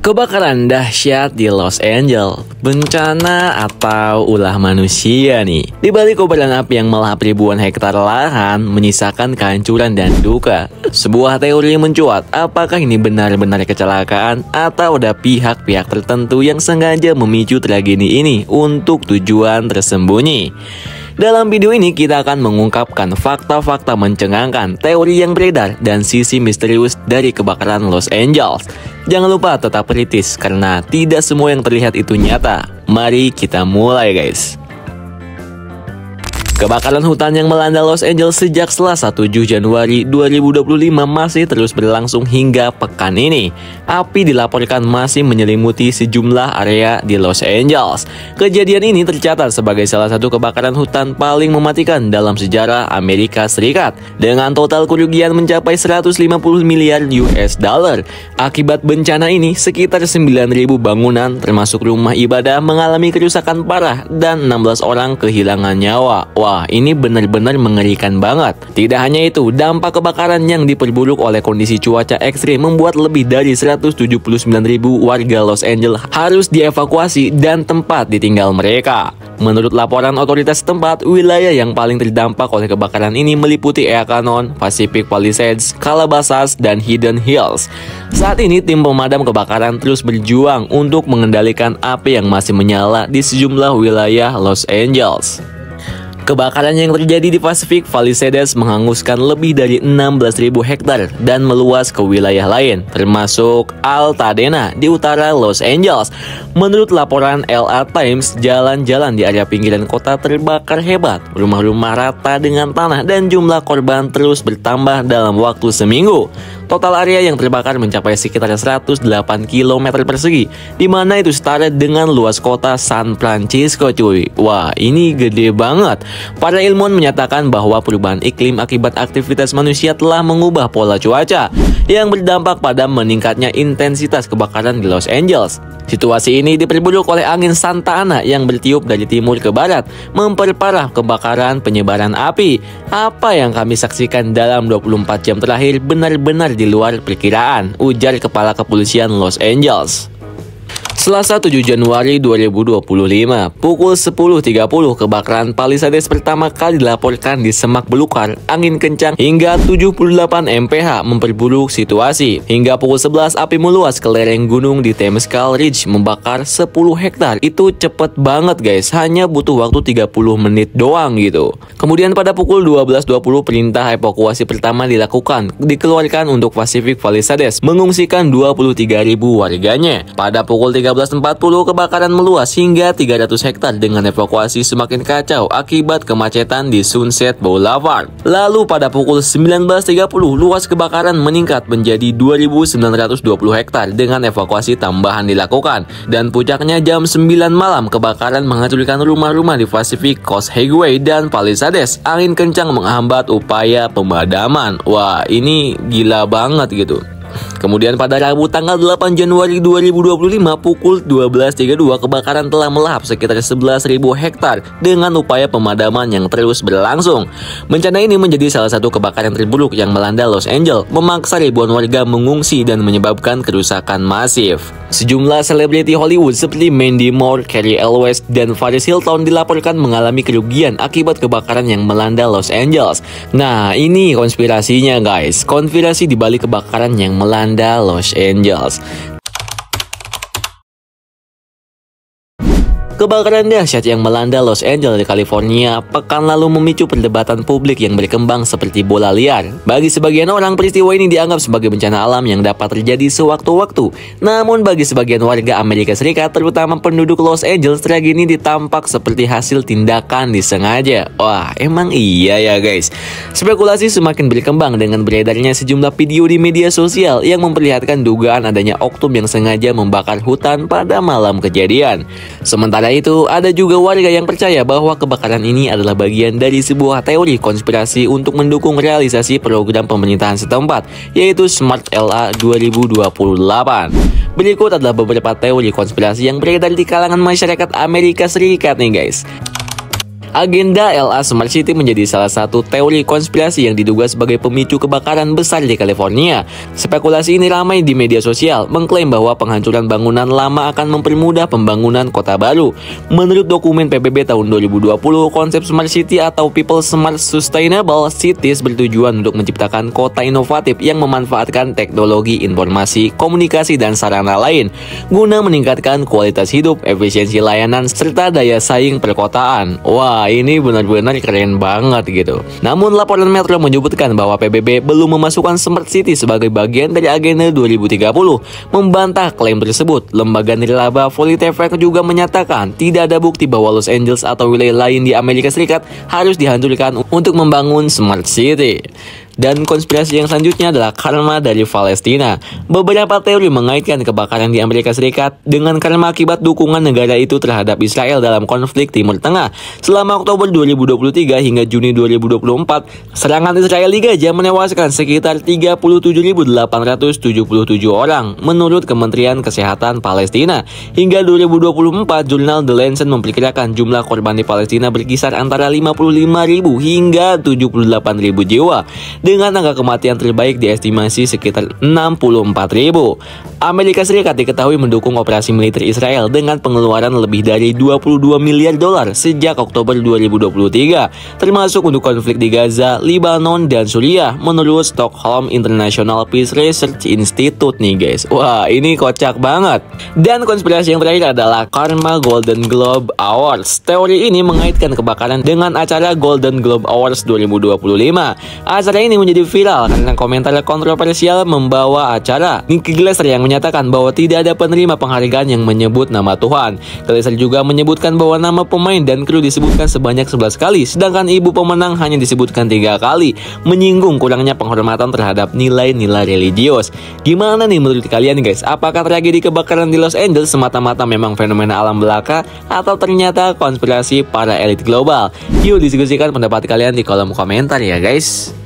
Kebakaran dahsyat di Los Angeles, bencana atau ulah manusia nih? Di balik kobaran api yang melahap ribuan hektar lahan, menyisakan kehancuran dan duka, sebuah teori mencuat, apakah ini benar-benar kecelakaan atau ada pihak-pihak tertentu yang sengaja memicu tragedi ini untuk tujuan tersembunyi? Dalam video ini kita akan mengungkapkan fakta-fakta mencengangkan, teori yang beredar, dan sisi misterius dari kebakaran Los Angeles. Jangan lupa tetap kritis karena tidak semua yang terlihat itu nyata. Mari kita mulai guys. Kebakaran hutan yang melanda Los Angeles sejak Selasa 7 Januari 2025 masih terus berlangsung hingga pekan ini. Api dilaporkan masih menyelimuti sejumlah area di Los Angeles. Kejadian ini tercatat sebagai salah satu kebakaran hutan paling mematikan dalam sejarah Amerika Serikat, dengan total kerugian mencapai 150 miliar US dollar. Akibat bencana ini, sekitar 9.000 bangunan termasuk rumah ibadah mengalami kerusakan parah dan 16 orang kehilangan nyawa. Wah, ini benar-benar mengerikan banget. Tidak hanya itu, dampak kebakaran yang diperburuk oleh kondisi cuaca ekstrim membuat lebih dari 179.000 warga Los Angeles harus dievakuasi dan tempat ditinggal mereka. Menurut laporan otoritas setempat, wilayah yang paling terdampak oleh kebakaran ini meliputi Ea Canyon, Pacific Palisades, Calabasas, dan Hidden Hills. Saat ini tim pemadam kebakaran terus berjuang untuk mengendalikan api yang masih menyala di sejumlah wilayah Los Angeles. Kebakaran yang terjadi di Pacific Palisades menghanguskan lebih dari 16.000 hektar dan meluas ke wilayah lain, termasuk Altadena di utara Los Angeles. Menurut laporan LA Times, jalan-jalan di area pinggiran kota terbakar hebat, rumah-rumah rata dengan tanah, dan jumlah korban terus bertambah dalam waktu seminggu. Total area yang terbakar mencapai sekitar 108 km persegi, di mana itu setara dengan luas kota San Francisco cuy. Wah, ini gede banget. Para ilmuwan menyatakan bahwa perubahan iklim akibat aktivitas manusia telah mengubah pola cuaca yang berdampak pada meningkatnya intensitas kebakaran di Los Angeles. Situasi ini diperburuk oleh angin Santa Ana yang bertiup dari timur ke barat, memperparah kebakaran penyebaran api. Apa yang kami saksikan dalam 24 jam terakhir benar-benar di luar perkiraan, ujar Kepala Kepolisian Los Angeles. Selasa 7 Januari 2025, pukul 10.30, kebakaran Palisades pertama kali dilaporkan di Semak Belukar. Angin kencang hingga 78 mph memperburuk situasi. Hingga pukul 11, api meluas ke lereng gunung di Temescal Ridge, membakar 10 hektar. Itu cepet banget guys, hanya butuh waktu 30 menit doang gitu. Kemudian pada pukul 12.20, perintah evakuasi pertama dikeluarkan untuk Pacific Palisades, mengungsikan 23.000 warganya. Pada pukul 13.40, kebakaran meluas hingga 300 hektar dengan evakuasi semakin kacau akibat kemacetan di Sunset Boulevard. Lalu pada pukul 19.30, luas kebakaran meningkat menjadi 2.920 hektar dengan evakuasi tambahan dilakukan. Dan puncaknya jam 9 malam, kebakaran menghancurkan rumah-rumah di Pacific Coast Highway dan Palisades. Angin kencang menghambat upaya pemadaman. Wah, ini gila banget gitu. Kemudian pada Rabu tanggal 8 Januari 2025 pukul 12.32, kebakaran telah melahap sekitar 11.000 hektar dengan upaya pemadaman yang terus berlangsung. Bencana ini menjadi salah satu kebakaran terburuk yang melanda Los Angeles, memaksa ribuan warga mengungsi dan menyebabkan kerusakan masif. Sejumlah selebriti Hollywood seperti Mandy Moore, Carrie Elwes, dan Paris Hilton dilaporkan mengalami kerugian akibat kebakaran yang melanda Los Angeles. Nah, ini konspirasinya guys, konspirasi di balik kebakaran yang melanda Los Angeles. Kebakaran dahsyat yang melanda Los Angeles di California pekan lalu memicu perdebatan publik yang berkembang seperti bola liar. Bagi sebagian orang, peristiwa ini dianggap sebagai bencana alam yang dapat terjadi sewaktu-waktu. Namun bagi sebagian warga Amerika Serikat, terutama penduduk Los Angeles, tragedi ini ditampak seperti hasil tindakan disengaja. Wah, emang iya ya guys. Spekulasi semakin berkembang dengan beredarnya sejumlah video di media sosial yang memperlihatkan dugaan adanya oknum yang sengaja membakar hutan pada malam kejadian. Sementara itu, ada juga warga yang percaya bahwa kebakaran ini adalah bagian dari sebuah teori konspirasi untuk mendukung realisasi program pemerintahan setempat, yaitu Smart LA 2028. Berikut adalah beberapa teori konspirasi yang beredar di kalangan masyarakat Amerika Serikat nih guys. Agenda LA Smart City menjadi salah satu teori konspirasi yang diduga sebagai pemicu kebakaran besar di California. Spekulasi ini ramai di media sosial, mengklaim bahwa penghancuran bangunan lama akan mempermudah pembangunan kota baru. Menurut dokumen PBB tahun 2020, konsep Smart City atau People Smart Sustainable Cities bertujuan untuk menciptakan kota inovatif yang memanfaatkan teknologi informasi, komunikasi, dan sarana lain guna meningkatkan kualitas hidup, efisiensi layanan, serta daya saing perkotaan. Wah, ini benar-benar keren banget gitu. Namun laporan Metro menyebutkan bahwa PBB belum memasukkan Smart City sebagai bagian dari agenda 2030. Membantah klaim tersebut, lembaga nirlaba Politefek juga menyatakan tidak ada bukti bahwa Los Angeles atau wilayah lain di Amerika Serikat harus dihancurkan untuk membangun Smart City. Dan konspirasi yang selanjutnya adalah karma dari Palestina. Beberapa teori mengaitkan kebakaran di Amerika Serikat dengan karma akibat dukungan negara itu terhadap Israel dalam konflik Timur Tengah. Selama Oktober 2023 hingga Juni 2024, serangan Israel di Gaza menewaskan sekitar 37.877 orang menurut Kementerian Kesehatan Palestina. Hingga 2024, jurnal The Lancet memperkirakan jumlah korban di Palestina berkisar antara 55.000 hingga 78.000 jiwa, dengan angka kematian terbaik diestimasi sekitar 64.000. Amerika Serikat diketahui mendukung operasi militer Israel dengan pengeluaran lebih dari 22 miliar dolar sejak Oktober 2023, termasuk untuk konflik di Gaza, Lebanon, dan Suriah, menurut Stockholm International Peace Research Institute nih guys. Wah, ini kocak banget. Dan konspirasi yang terakhir adalah karma Golden Globe Awards. Teori ini mengaitkan kebakaran dengan acara Golden Globe Awards 2025. Acara ini menjadi viral karena komentar kontroversial membawa acara. Nicky Glaser yang menyatakan bahwa tidak ada penerima penghargaan yang menyebut nama Tuhan. Glaser juga menyebutkan bahwa nama pemain dan kru disebutkan sebanyak 11 kali, sedangkan ibu pemenang hanya disebutkan 3 kali, menyinggung kurangnya penghormatan terhadap nilai-nilai religius. Gimana nih menurut kalian guys? Apakah tragedi kebakaran di Los Angeles semata-mata memang fenomena alam belaka atau ternyata konspirasi para elit global? Yuk diskusikan pendapat kalian di kolom komentar ya guys.